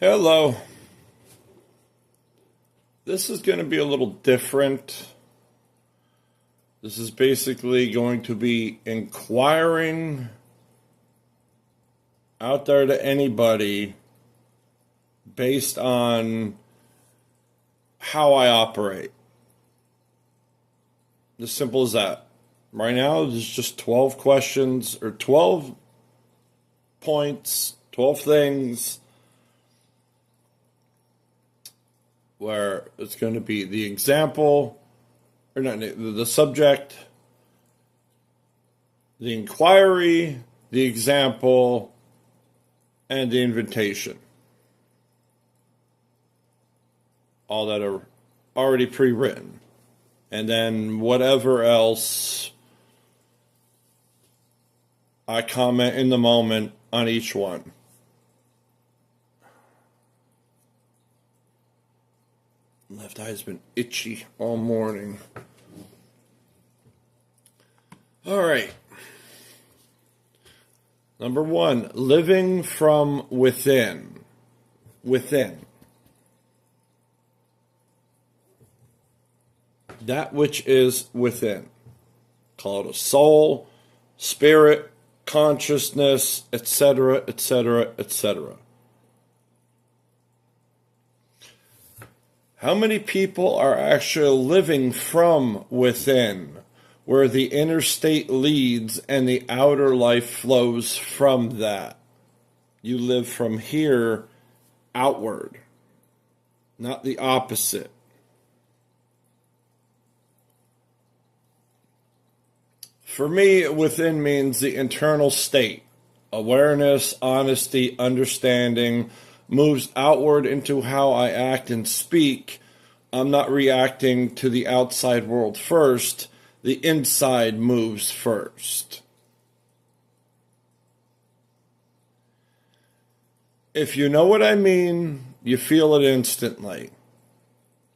Hello. This is going to be a little different. This is basically going to be inquiring out there to anybody based on how I operate. As simple as that. Right now, there's just 12 questions or 12 points, 12 things where it's going to be the example, or not, the subject, the inquiry, the example, and the invitation. All that are already pre-written. And then whatever else I comment in the moment on each one. Left eye's been itchy all morning. All right. Number 1, living from within. Within. That which is within. Call it a soul, spirit, consciousness, etc., etc., etc. How many people are actually living from within, where the inner state leads and the outer life flows from that? You live from here outward, not the opposite. For me, within means the internal state. Awareness, honesty, understanding moves outward into how I act and speak. I'm not reacting to the outside world first. The inside moves first. If you know what I mean, you feel it instantly.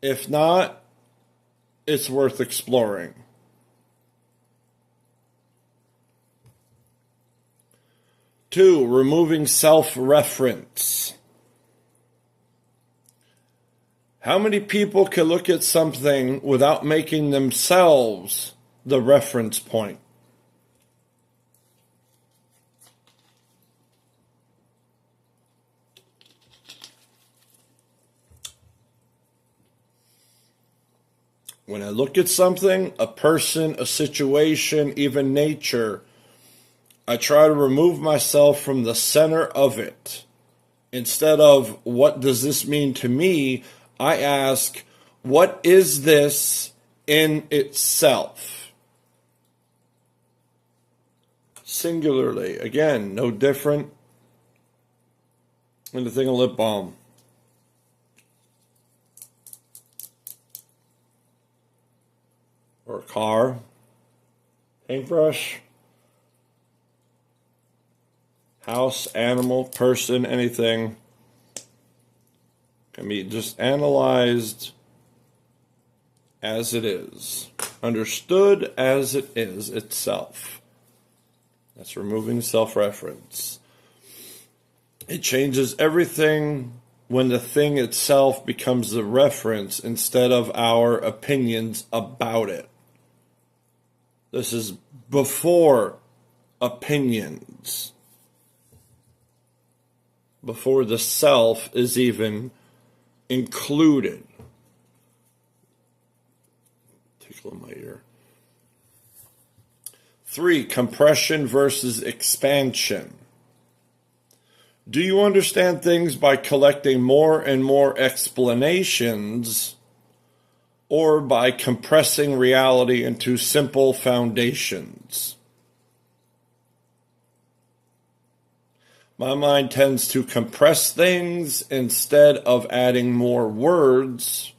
If not, it's worth exploring. 2, removing self-reference. How many people can look at something without making themselves the reference point? When I look at something, a person, a situation, even nature, I try to remove myself from the center of it. Instead of, what does this mean to me? I ask, what is this in itself? Singularly. Again, no different than the thing of lip balm. Or a car. Paintbrush. House, animal, person, anything. Can be just analyzed as it is, understood as it is itself. That's removing self-reference. It changes everything when the thing itself becomes the reference instead of our opinions about it. This is before opinions, before the self is even included. Tickle in my ear. 3, compression versus expansion. Do you understand things by collecting more and more explanations, or by compressing reality into simple foundations? My mind tends to compress things instead of adding more words.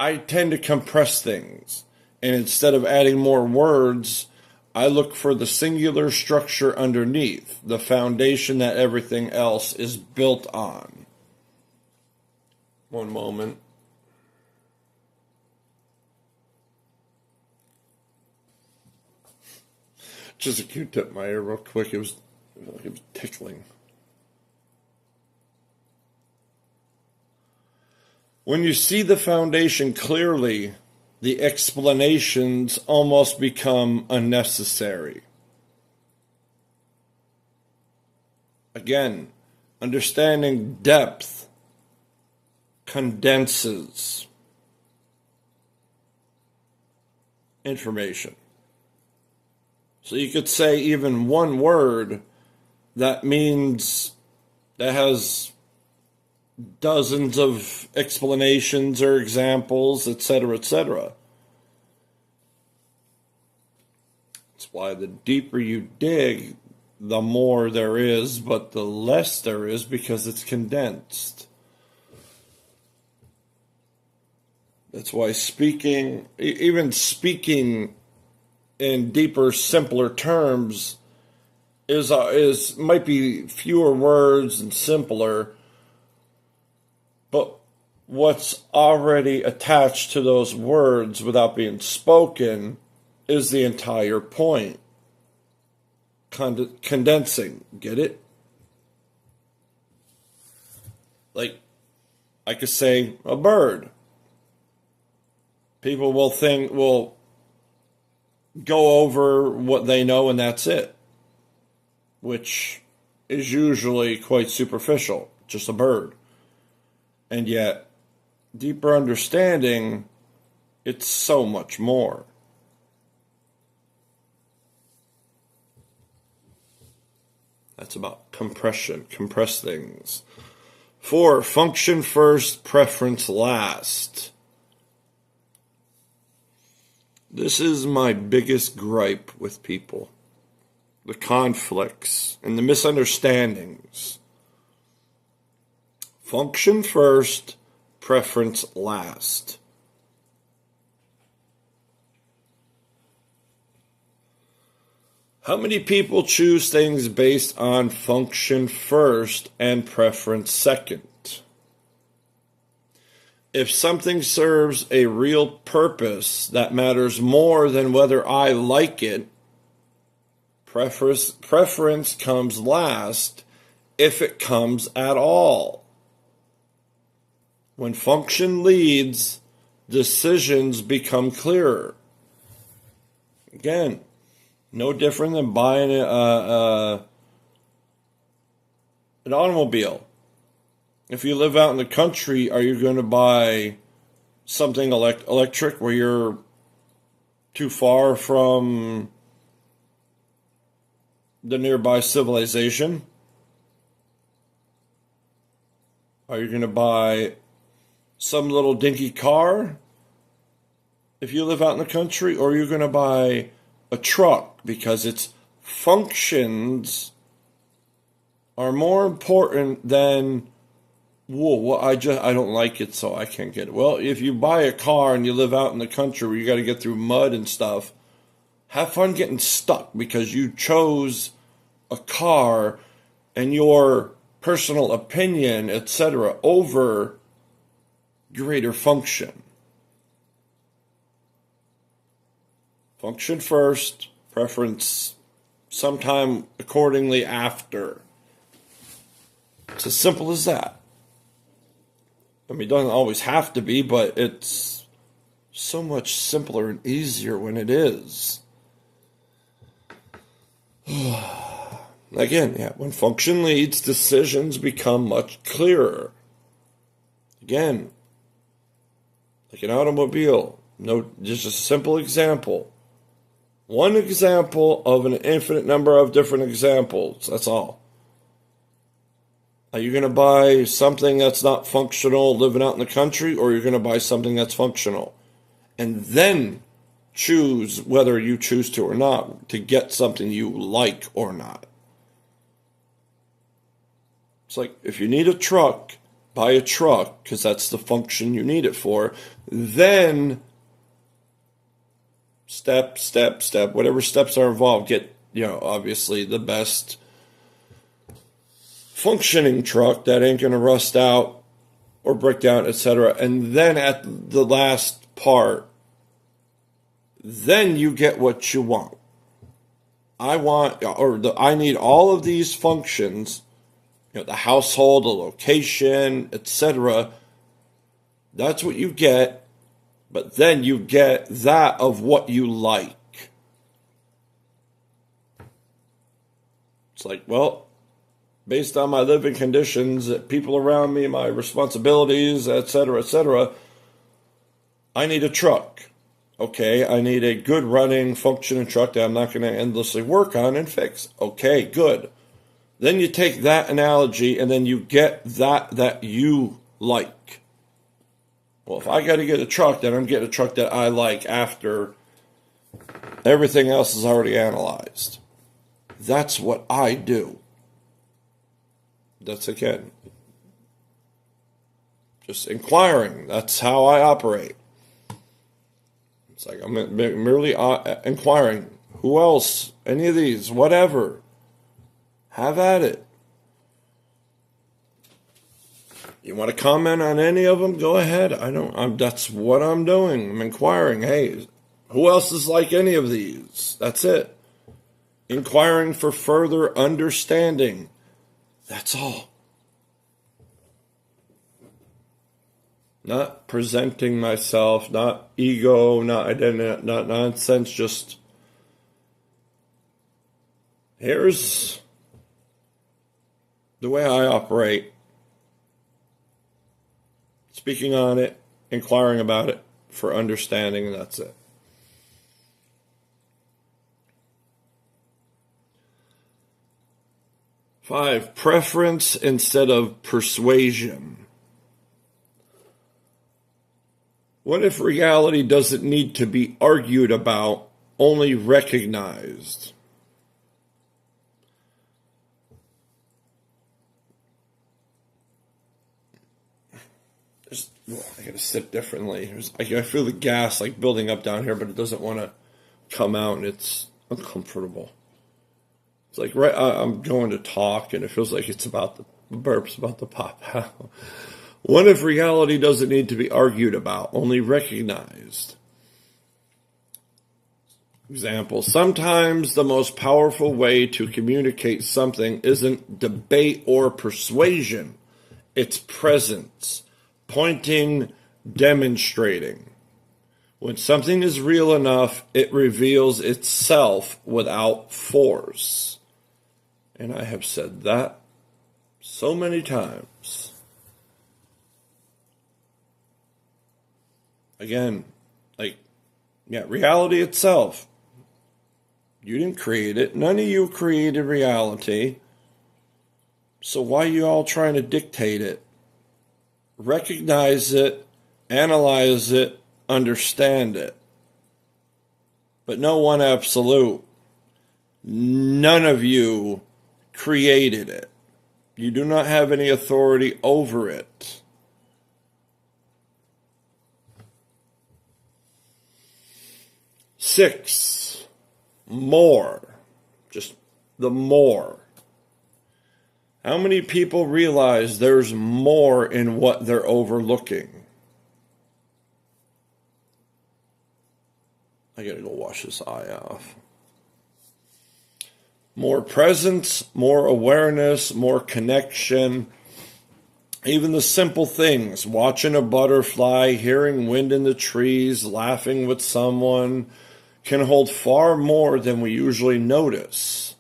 I tend to compress things, and instead of adding more words, I look for the singular structure underneath, the foundation that everything else is built on. One moment. Just a Q-tip in my ear real quick. It was tickling. When you see the foundation clearly, the explanations almost become unnecessary. Again, understanding depth condenses information. So you could say even one word that has dozens of explanations or examples, etc., etc. That's why the deeper you dig, the more there is, but the less there is because it's condensed. That's why even speaking in deeper, simpler terms might be fewer words and simpler, but what's already attached to those words without being spoken is the entire point. Condensing, get it? Like, I could say a bird. People will go over what they know and that's it, which is usually quite superficial, just a bird. And yet, deeper understanding, it's so much more. That's about compression, compress things. 4, function first, preference last. This is my biggest gripe with people. The conflicts and the misunderstandings. Function first, preference last. How many people choose things based on function first and preference second? If something serves a real purpose that matters more than whether I like it, preference comes last, if it comes at all. When function leads, decisions become clearer. Again, no different than buying an automobile. If you live out in the country, are you going to buy something electric where you're too far from the nearby civilization? Are you going to buy some little dinky car if you live out in the country? Or are you going to buy a truck because its functions are more important than, I don't like it, so I can't get it. Well, if you buy a car and you live out in the country where you got to get through mud and stuff, have fun getting stuck because you chose a car and your personal opinion, etc., over greater function. Function first, preference sometime accordingly after. It's as simple as that. I mean, it doesn't always have to be, but it's so much simpler and easier when it is. Again, when function leads, decisions become much clearer. Again, like an automobile, just a simple example. One example of an infinite number of different examples, that's all. Are you going to buy something that's not functional living out in the country, or are you going to buy something that's functional? And then choose whether you choose to or not, to get something you like or not. It's like, if you need a truck, buy a truck, because that's the function you need it for. Then, step, whatever steps are involved, get, obviously the best functioning truck that ain't going to rust out or break down, etc. And then at the last part, then you get what you want. I need all of these functions, the household, the location, etc. That's what you get, but then you get that of what you like. It's like, well, based on my living conditions, people around me, my responsibilities, etc., I need a truck. Okay, I need a good running, functioning truck that I'm not going to endlessly work on and fix. Okay, good. Then you take that analogy and then you get that you like. Well, if I got to get a truck, then I'm getting a truck that I like after everything else is already analyzed. That's what I do. That's, again, just inquiring. That's how I operate. It's like I'm merely inquiring. Who else? Any of these? Whatever. Have at it. You want to comment on any of them? Go ahead. That's what I'm doing. I'm inquiring. Hey, who else is like any of these? That's it. Inquiring for further understanding. That's all. Not presenting myself, not ego, not identity, not nonsense, just here's the way I operate. Speaking on it, inquiring about it for understanding, and that's it. Five, preference instead of persuasion. What if reality doesn't need to be argued about, only recognized? I gotta sit differently. I feel the gas like building up down here, but it doesn't want to come out, and it's uncomfortable. It's like I'm going to talk, and it feels like it's about the burps about to pop out. What if reality doesn't need to be argued about, only recognized? Example, sometimes the most powerful way to communicate something isn't debate or persuasion. It's presence, pointing, demonstrating. When something is real enough, it reveals itself without force. And I have said that so many times. Again, reality itself. You didn't create it. None of you created reality. So why are you all trying to dictate it? Recognize it, analyze it, understand it. But no one absolute. None of you created it. You do not have any authority over it. Six, more. Just the more. How many people realize there's more in what they're overlooking? I gotta go wash this eye off. More presence, more awareness, more connection. Even the simple things, watching a butterfly, hearing wind in the trees, laughing with someone, can hold far more than we usually notice.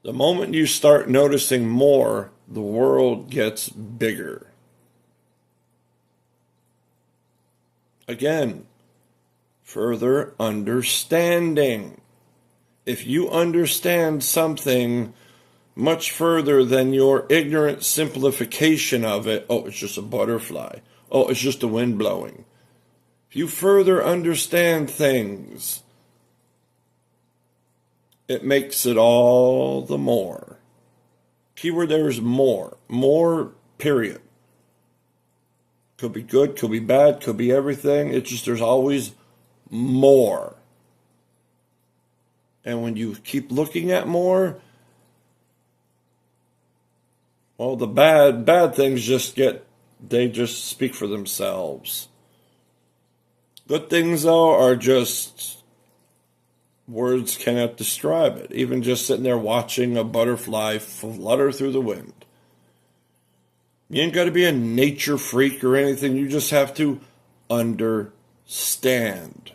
The moment you start noticing more, the world gets bigger. Again, further understanding. If you understand something much further than your ignorant simplification of it, oh, it's just a butterfly. Oh, it's just the wind blowing. If you further understand things, it makes it all the more. Keyword there is more. More, period. Could be good, could be bad, could be everything. It's just there's always more. And when you keep looking at more, well, the bad things they just speak for themselves. Good things, though, are just words cannot describe it. Even just sitting there watching a butterfly flutter through the wind. You ain't got to be a nature freak or anything. You just have to understand.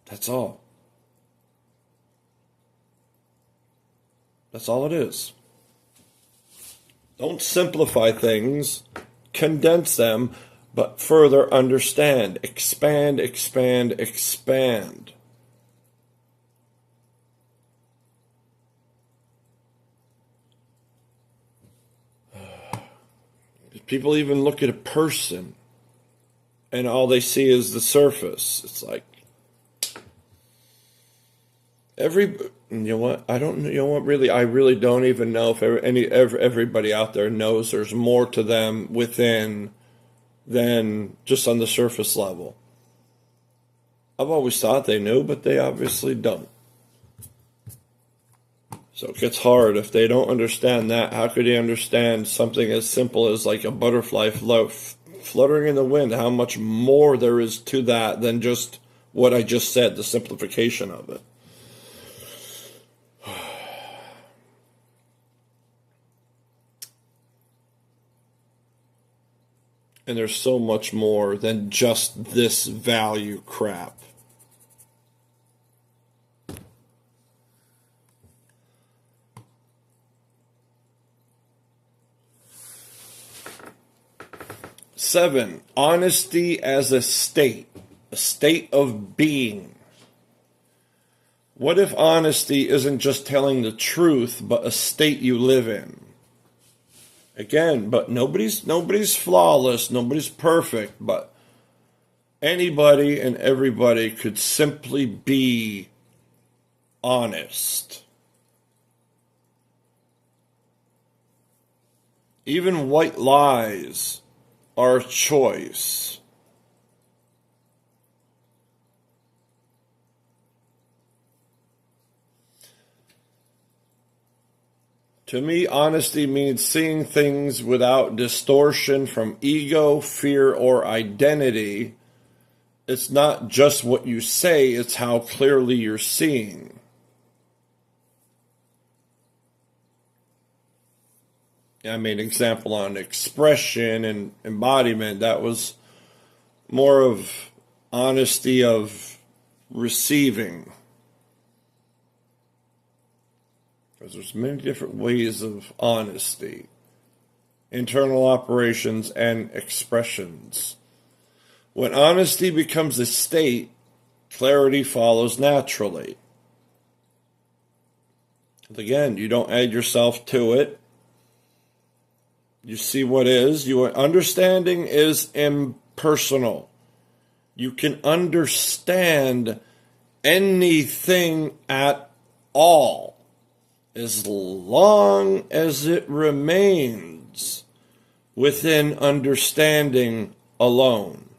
That's all. That's all it is. Don't simplify things, condense them, but further understand. Expand, expand, expand. People even look at a person and all they see is the surface. It's like, you know what? I don't, you know what, really, I really don't even know if everybody out there knows there's more to them within than just on the surface level. I've always thought they knew, but they obviously don't. So it gets hard. If they don't understand that, how could they understand something as simple as like a butterfly fluttering in the wind? How much more there is to that than just what I just said, the simplification of it. And there's so much more than just this value crap. Seven, honesty as a state of being. What if honesty isn't just telling the truth, but a state you live in? Again, but nobody's flawless, nobody's perfect, but anybody and everybody could simply be honest. Even white lies are a choice. To me, honesty means seeing things without distortion from ego, fear, or identity. It's not just what you say, it's how clearly you're seeing. I made an example on expression and embodiment. That was more of honesty of receiving. Because there's many different ways of honesty. Internal operations and expressions. When honesty becomes a state, clarity follows naturally. Again, you don't add yourself to it. You see what is. Your understanding is impersonal. You can understand anything at all as long as it remains within understanding alone.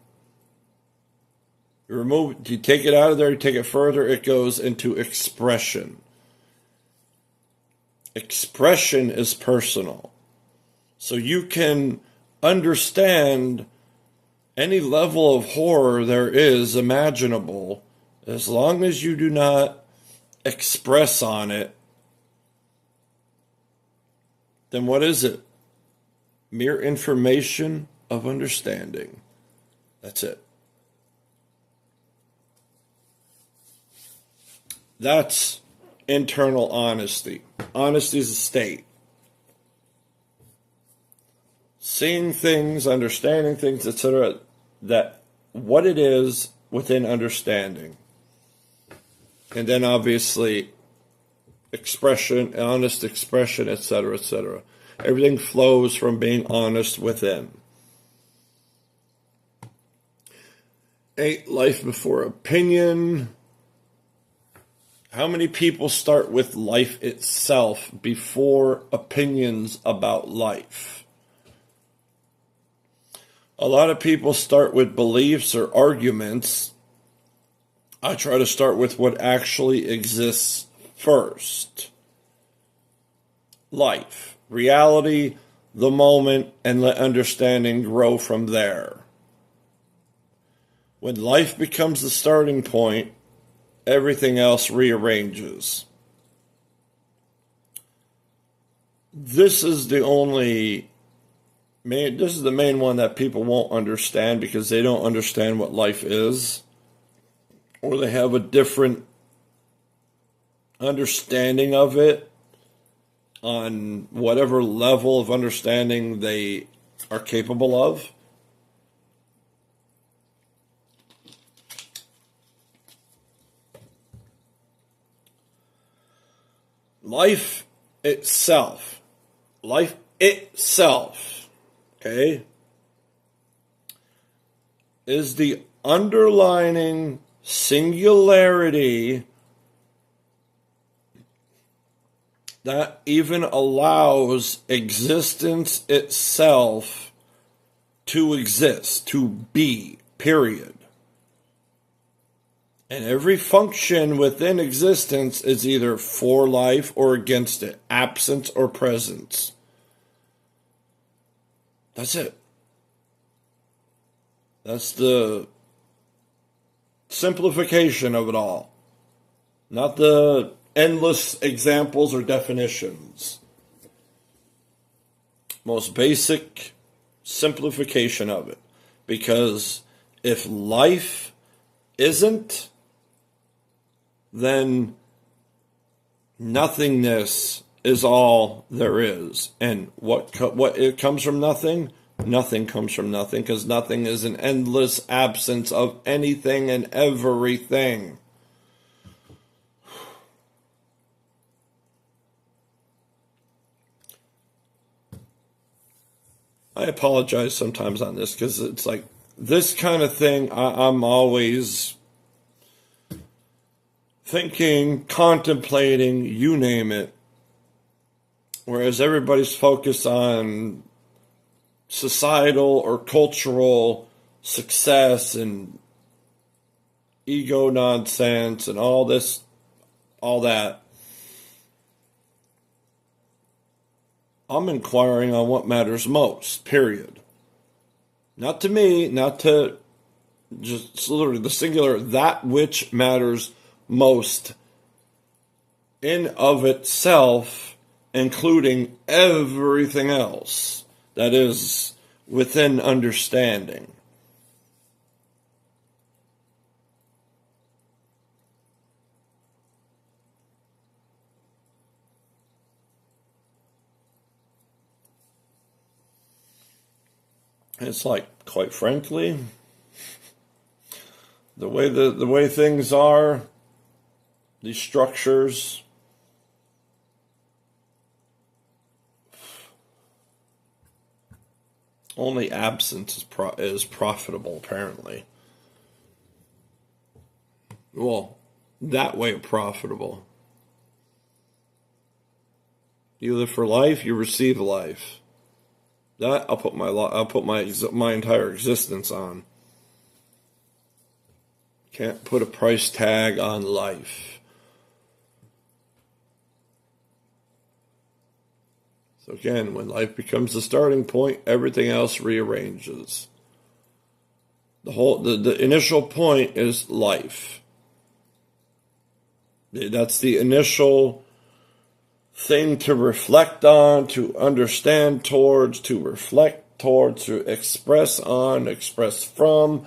You take it out of there, you take it further, it goes into expression. Expression is personal. So you can understand any level of horror there is imaginable as long as you do not express on it. Then what is it? Mere information of understanding. That's it. That's internal honesty. Honesty is a state. Seeing things, understanding things, etc., that what it is within understanding. And then obviously expression, honest expression, etc., etc. Everything flows from being honest within. 8, life before opinion. How many people start with life itself before opinions about life? A lot of people start with beliefs or arguments. I try to start with what actually exists first. Life, reality, the moment, and let understanding grow from there. When life becomes the starting point, everything else rearranges. This is the only this is the main one that people won't understand because they don't understand what life is, or they have a different understanding of it on whatever level of understanding they are capable of. Life itself, okay, is the underlining singularity that even allows existence itself to exist, to be, period. And every function within existence is either for life or against it, absence or presence. That's it. That's the simplification of it all. Not the endless examples or definitions. Most basic simplification of it. Because if life isn't, then nothingness is all there is. And what it comes from nothing? Nothing comes from nothing, because nothing is an endless absence of anything and everything. I apologize sometimes on this, because it's like this kind of thing I'm always thinking, contemplating, you name it. Whereas everybody's focused on societal or cultural success and ego nonsense and all that. I'm inquiring on what matters most, period. Not to me, not to just literally the singular, that which matters most in of itself, including everything else that is within understanding. It's like, quite frankly, the way things are, these structures, only absence is profitable, apparently. Well, that way profitable. You live for life, you receive life. That I'll put my entire existence on. Can't put a price tag on life. So again, when life becomes the starting point, everything else rearranges. The initial point is life. That's the initial thing to reflect on, to understand towards, to reflect towards, to express on, express from.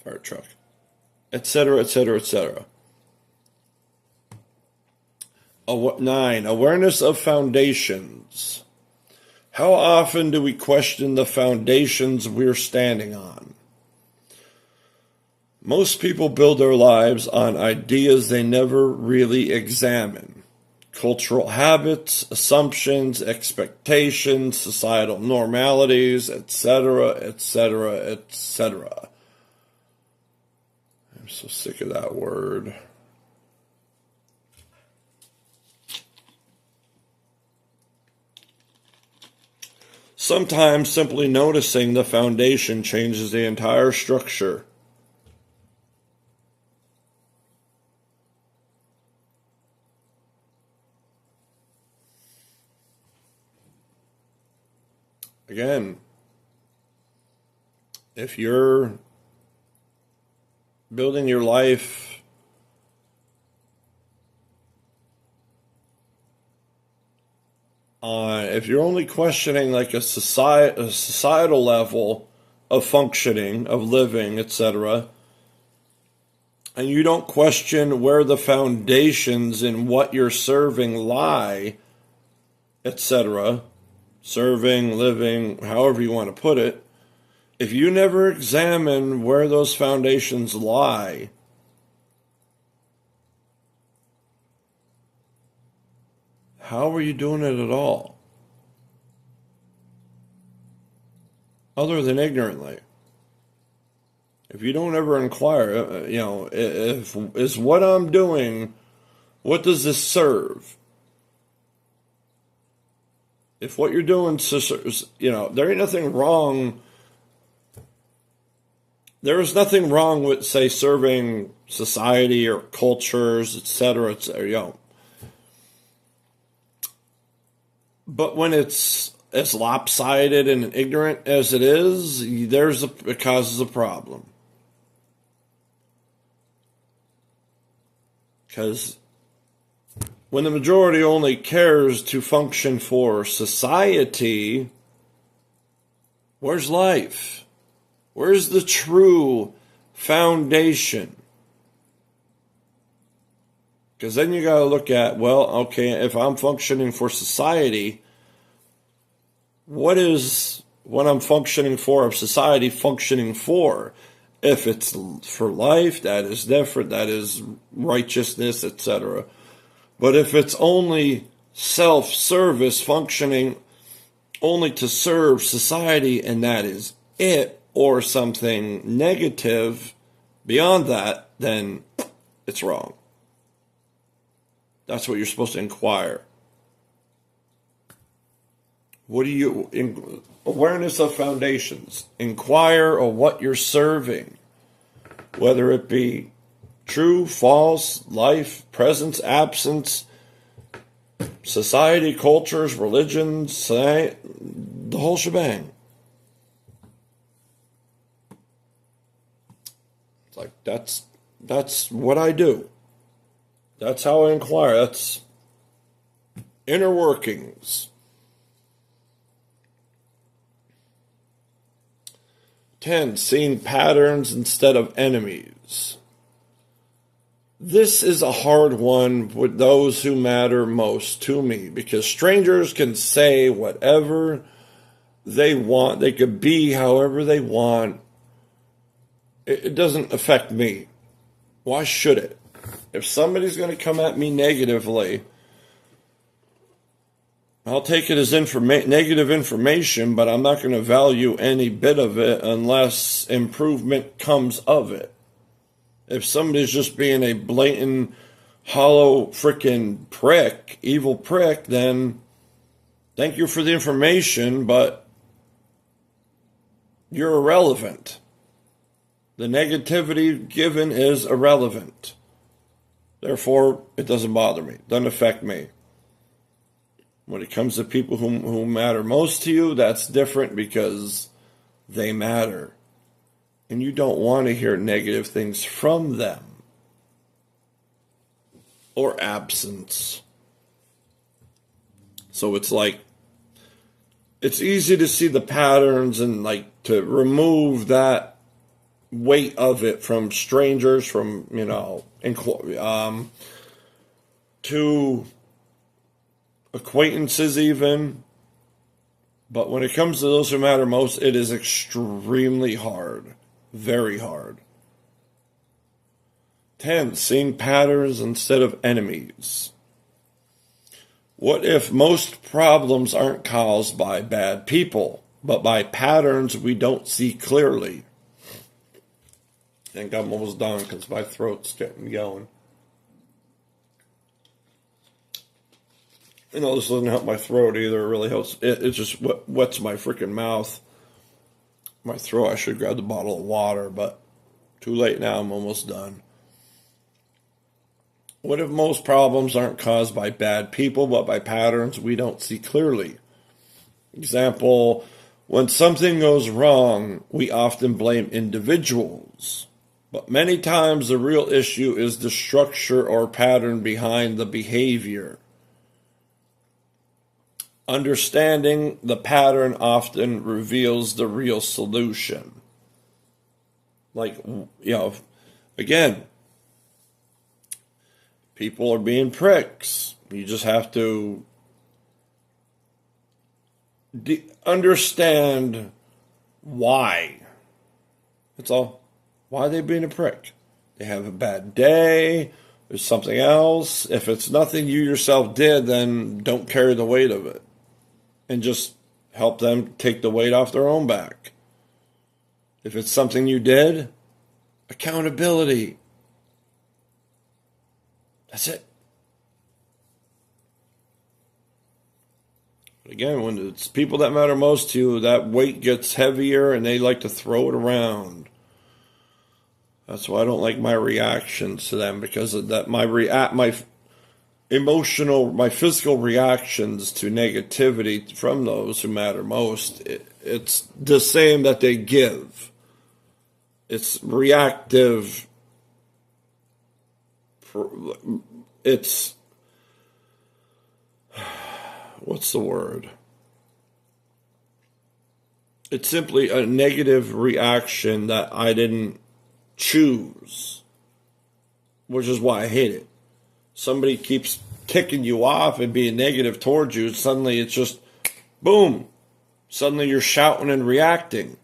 Fire truck, etc., etc., etc. 9. Awareness of foundations. How often do we question the foundations we're standing on? Most people build their lives on ideas they never really examine. Cultural habits, assumptions, expectations, societal normalities, etc., etc., etc. I'm so sick of that word. Sometimes simply noticing the foundation changes the entire structure. Again, if you're building your life If you're only questioning like a societal level of functioning, of living, etc., and you don't question where the foundations in what you're serving lie, etc., serving, living, however you want to put it, if you never examine where those foundations lie, how are you doing it at all? Other than ignorantly. If you don't ever inquire, if is what I'm doing, what does this serve? If what you're doing, there ain't nothing wrong. There is nothing wrong with, say, serving society or cultures, etc., But when it's as lopsided and ignorant as it is, it causes a problem. Because when the majority only cares to function for society, where's life? Where's the true foundation? Because then you got to look at, well, okay, if I'm functioning for society, what is what I'm functioning for of society functioning for? If it's for life, that is different, that is righteousness, etc. But if it's only self-service, functioning only to serve society, and that is it, or something negative beyond that, then it's wrong. That's what you're supposed to inquire. Awareness of foundations. Inquire of what you're serving, whether it be true, false, life, presence, absence, society, cultures, religions, the whole shebang. It's like, that's what I do. That's how I inquire. That's inner workings. 10. Seeing patterns instead of enemies. This is a hard one with those who matter most to me, because strangers can say whatever they want. They could be however they want. It doesn't affect me. Why should it? If somebody's going to come at me negatively, I'll take it as negative information, but I'm not going to value any bit of it unless improvement comes of it. If somebody's just being a blatant, hollow, frickin' prick, evil prick, then thank you for the information, but you're irrelevant. The negativity given is irrelevant. Therefore, it doesn't bother me. It doesn't affect me. When it comes to people who matter most to you, that's different because they matter. And you don't want to hear negative things from them. Or absence. So it's like, it's easy to see the patterns and like to remove that weight of it from strangers, from, to acquaintances even. But when it comes to those who matter most, it is extremely hard. Very hard. 10. Seeing patterns instead of enemies. What if most problems aren't caused by bad people, but by patterns we don't see clearly? I think I'm almost done because my throat's getting going. This doesn't help my throat either. It really helps. It just wets my freaking mouth. My throat. I should grab the bottle of water, but too late now. I'm almost done. What if most problems aren't caused by bad people, but by patterns we don't see clearly? Example, when something goes wrong, we often blame individuals. But many times the real issue is the structure or pattern behind the behavior. Understanding the pattern often reveals the real solution. Like, again, people are being pricks. You just have to understand why. That's all. Why are they being a prick? They have a bad day. There's something else. If it's nothing you yourself did, then don't carry the weight of it. And just help them take the weight off their own back. If it's something you did, accountability. That's it. But again, when it's people that matter most to you, that weight gets heavier and they like to throw it around. That's why I don't like my reactions to them, because of that. My physical reactions to negativity from those who matter most, it's the same that they give. It's reactive. It's, what's the word? It's simply a negative reaction that I didn't choose, which is why I hate it. Somebody keeps ticking you off and being negative towards you, suddenly it's just, boom. Suddenly you're shouting and reacting.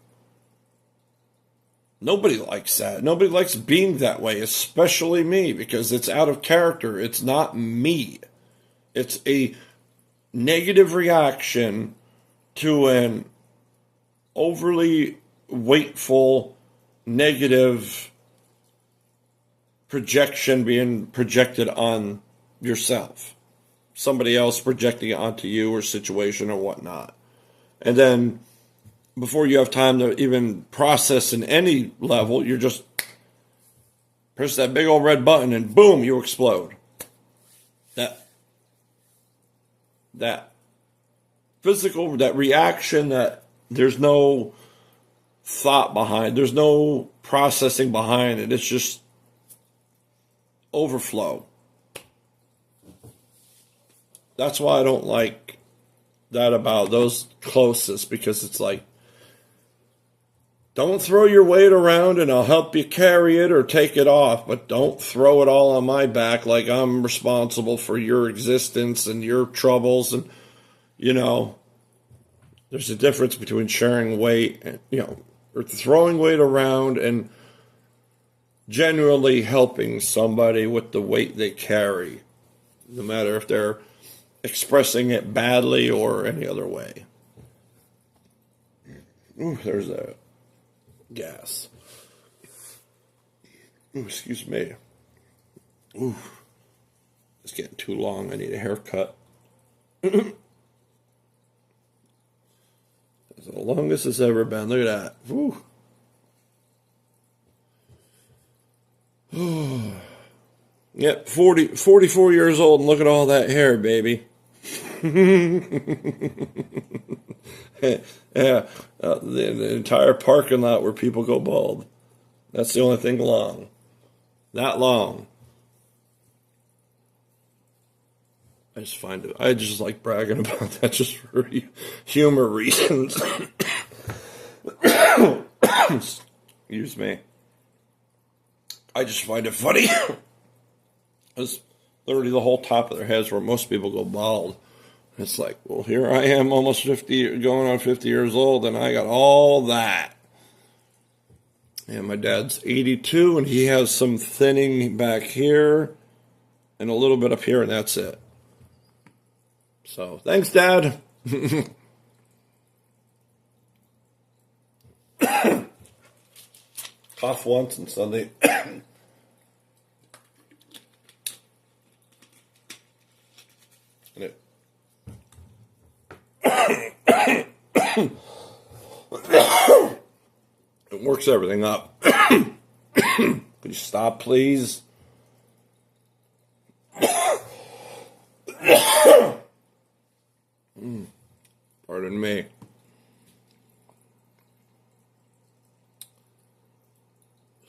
Nobody likes that. Nobody likes being that way, especially me, because it's out of character. It's not me. It's a negative reaction to an overly weightful, negative projection being projected on yourself. Somebody else projecting it onto you or situation or whatnot. And then before you have time to even process in any level, you're just press that big old red button and boom, you explode. That physical, that reaction, that there's no thought behind, there's no processing behind it. It's just overflow. That's why I don't like that about those closest, because it's like, don't throw your weight around and I'll help you carry it or take it off, but don't throw it all on my back like I'm responsible for your existence and your troubles. And, there's a difference between sharing weight and, or throwing weight around and genuinely helping somebody with the weight they carry, no matter if they're expressing it badly or any other way. Ooh, there's that gas. Ooh, excuse me. Ooh, it's getting too long. I need a haircut. It's the longest it's ever been. Look at that. Ooh. Yep, 44 years old, and look at all that hair, baby. Yeah, the entire parking lot where people go bald. That's the only thing long. That long. I just like bragging about that just for humor reasons. Excuse me. I just find it funny. It's literally the whole top of their heads where most people go bald. It's like, well, here I am almost 50, going on 50 years old, and I got all that. And my dad's 82, and he has some thinning back here and a little bit up here, and that's it. So, thanks, Dad. Cough once and suddenly... It works everything up. Could you stop, please? Pardon me.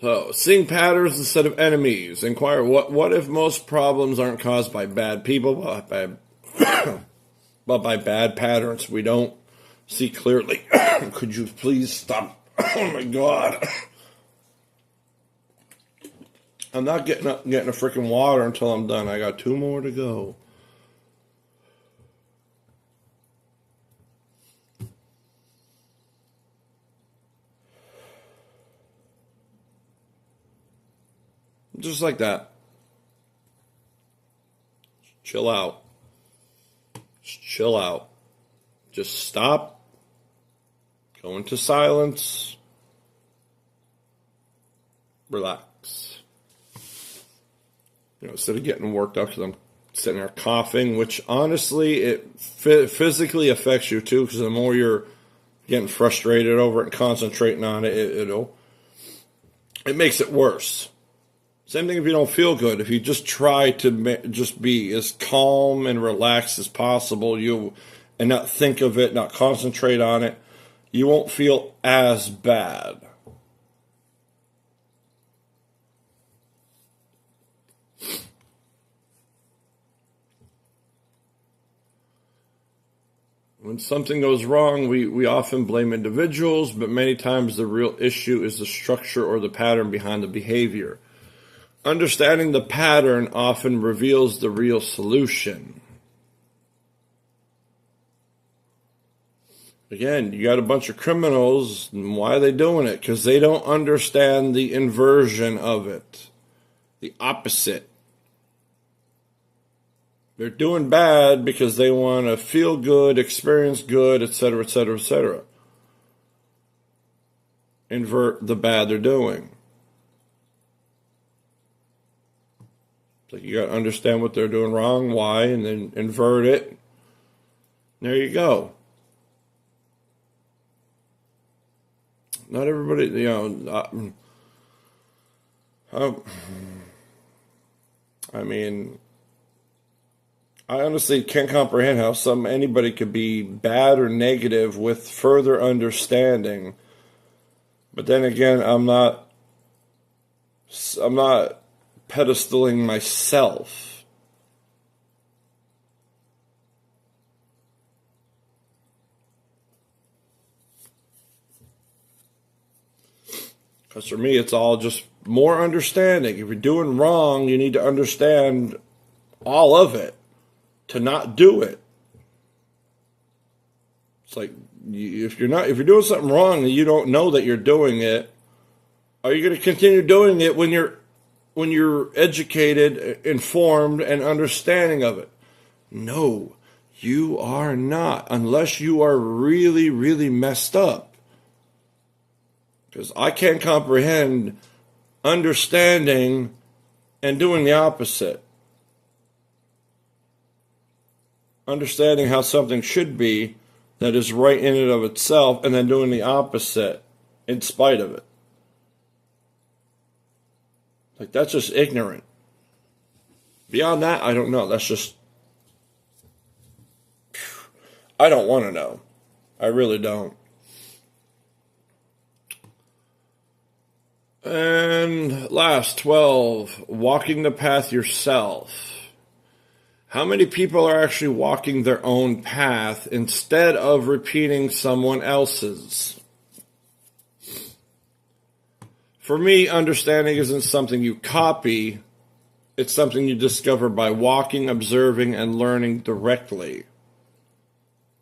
So, seeing patterns instead of enemies. Inquire, what if most problems aren't caused by bad people, but by But by bad patterns, we don't see clearly. Could you please stop? Oh my God. I'm not getting a freaking water until I'm done. I got 2 more to go. Just like that. Chill out. Just chill out. Just stop. Go into silence. Relax. Instead of getting worked up because I'm sitting there coughing, which honestly, it physically affects you too, because the more you're getting frustrated over it and concentrating on it, it makes it worse. Same thing if you don't feel good. If you just try to just be as calm and relaxed as possible, and not think of it, not concentrate on it, you won't feel as bad. When something goes wrong, we often blame individuals, but many times the real issue is the structure or the pattern behind the behavior. Understanding the pattern often reveals the real solution. Again, you got a bunch of criminals, and why are they doing it? Because they don't understand the inversion of it, the opposite. They're doing bad because they want to feel good, experience good, etc., etc., etc. Invert the bad they're doing. So you got to understand what they're doing wrong, why, and then invert it. There you go. Not everybody, I honestly can't comprehend how anybody could be bad or negative with further understanding. But then again, I'm not pedestaling myself. Because for me, it's all just more understanding. If you're doing wrong, you need to understand all of it to not do it. It's like if you're doing something wrong and you don't know that you're doing it, are you going to continue doing it when you're educated, informed, and understanding of it? No, you are not, unless you are really, really messed up. Because I can't comprehend understanding and doing the opposite. Understanding how something should be that is right in and of itself, and then doing the opposite in spite of it. Like, that's just ignorant. Beyond that, I don't know. That's just... I don't want to know. I really don't. And last, 12, walking the path yourself. How many people are actually walking their own path instead of repeating someone else's? For me, understanding isn't something you copy. It's something you discover by walking, observing, and learning directly.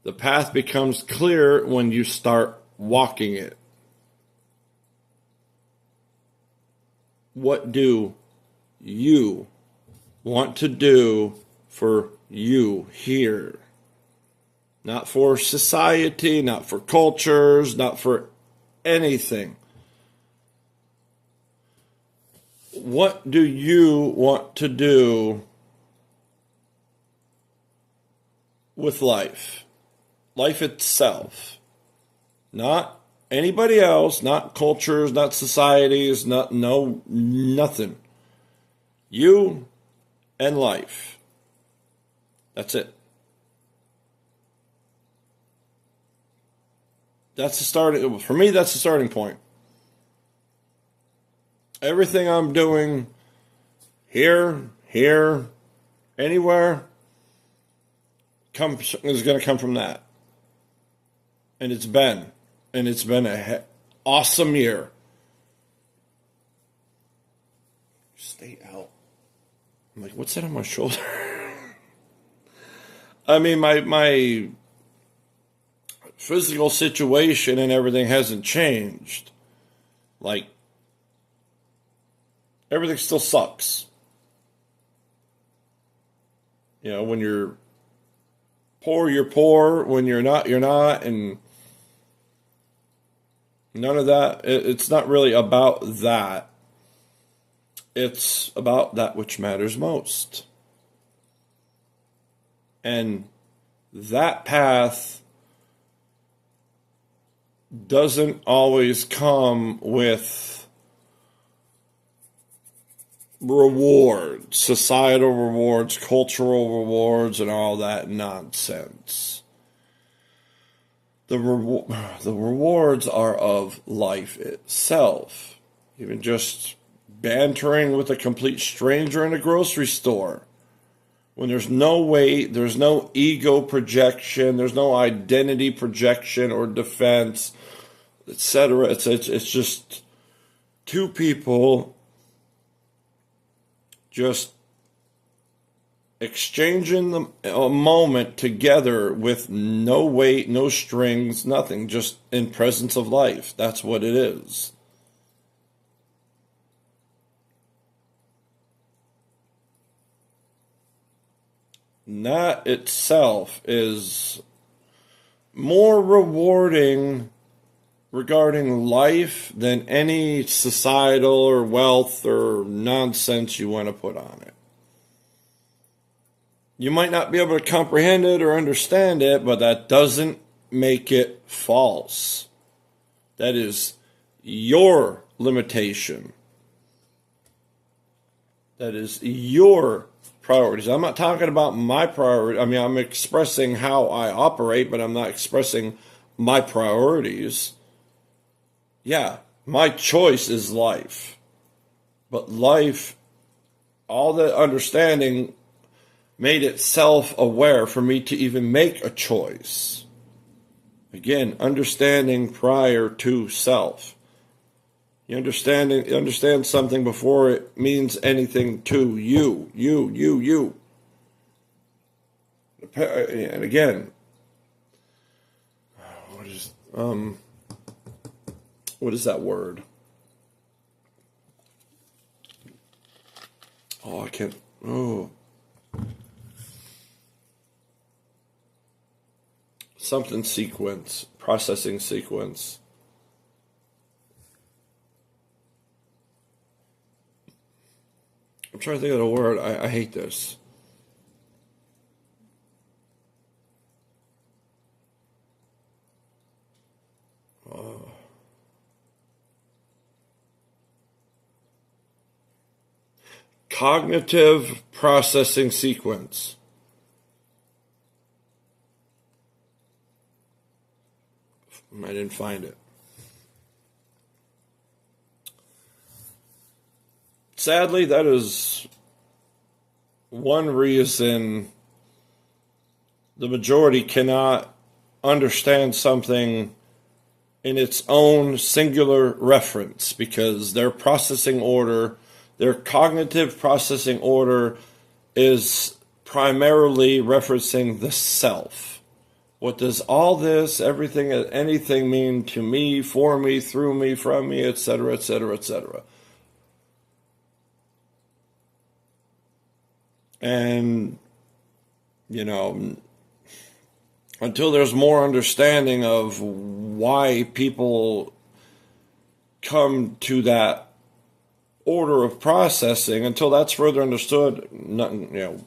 The path becomes clear when you start walking it. What do you want to do for you here? Not for society, not for cultures, not for anything. What do you want to do with life? Life itself. Not anybody else, not cultures, not societies, nothing. You and life. That's it. That's the starting, for me, that's the starting point. Everything I'm doing here, anywhere, is going to come from that. And it's been an awesome year. Stay out. I'm like, what's that on my shoulder? I mean, my physical situation and everything hasn't changed. Like, everything still sucks. You know, when you're poor, you're poor. When you're not, you're not. And none of that. It's not really about that. It's about that which matters most. And that path doesn't always come with rewards, societal rewards, cultural rewards, and all that nonsense. The rewards are of life itself. Even just bantering with a complete stranger in a grocery store. When there's no weight, there's no ego projection, there's no identity projection or defense, etc. It's just two people just exchanging a moment together with no weight, no strings, nothing, just in presence of life. That's what it is. And that itself is more rewarding regarding life than any societal or wealth or nonsense you want to put on it. You might not be able to comprehend it or understand it, but that doesn't make it false. That is your limitation. That is your priorities. I'm not talking about my priority. I mean, I'm expressing how I operate, but I'm not expressing my priorities. Yeah, my choice is life. But life, all the understanding made it self-aware for me to even make a choice. Again, understanding prior to self. You understand something before it means anything to you. You. And again, what is that word? Oh, I can't. Oh. Something sequence, processing sequence. I'm trying to think of the word. I hate this. Cognitive processing sequence. I didn't find it. Sadly, that is one reason the majority cannot understand something in its own singular reference, because their processing order, their cognitive processing order, is primarily referencing the self. What does all this, everything, anything mean to me, for me, through me, from me, etc., etc., etc.? And, you know, until there's more understanding of why people come to that order of processing, until that's further understood, nothing, you know,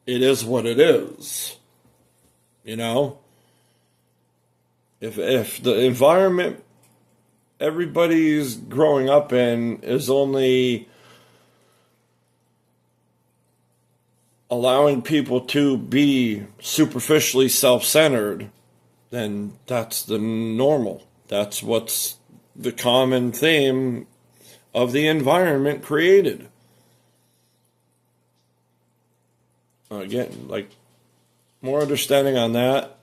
it is what it is. You know, if the environment everybody's growing up in is only allowing people to be superficially self-centered, then that's the normal. That's what's the common theme of the environment created. Again, like, more understanding on that.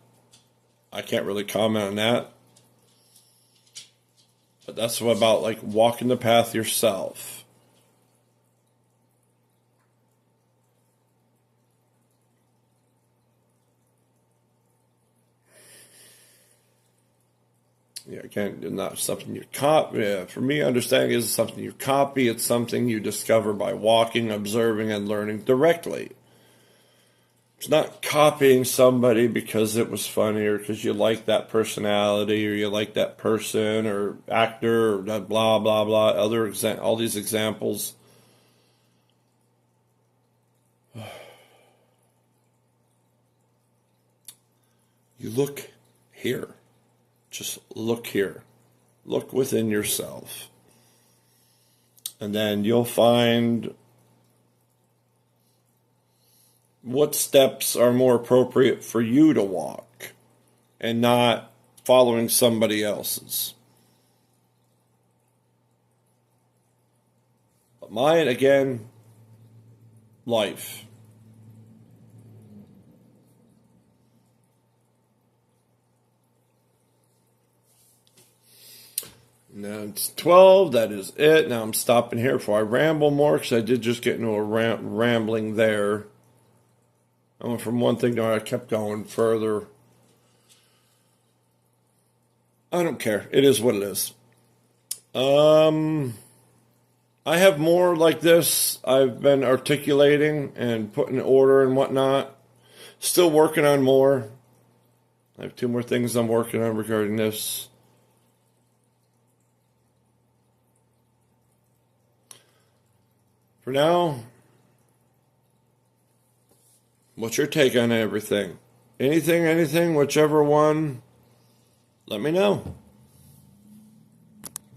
I can't really comment on that. But that's what about, like, walking the path yourself. Yeah, again, not something you copy. Yeah, for me, understanding isn't something you copy. It's something you discover by walking, observing, and learning directly. It's not copying somebody because it was funny or because you like that personality or you like that person or actor or that blah blah blah. All these examples. You look here. Just look here. Look within yourself. And then you'll find what steps are more appropriate for you to walk and not following somebody else's. But mine, again, life. Now it's 12, that is it. Now I'm stopping here before I ramble more because I did just get into a rambling there. I went from one thing to another, I kept going further. I don't care. It is what it is. I have more like this I've been articulating and putting in order and whatnot. Still working on more. I have 2 more things I'm working on regarding this. For now, what's your take on everything? Anything, whichever one, let me know.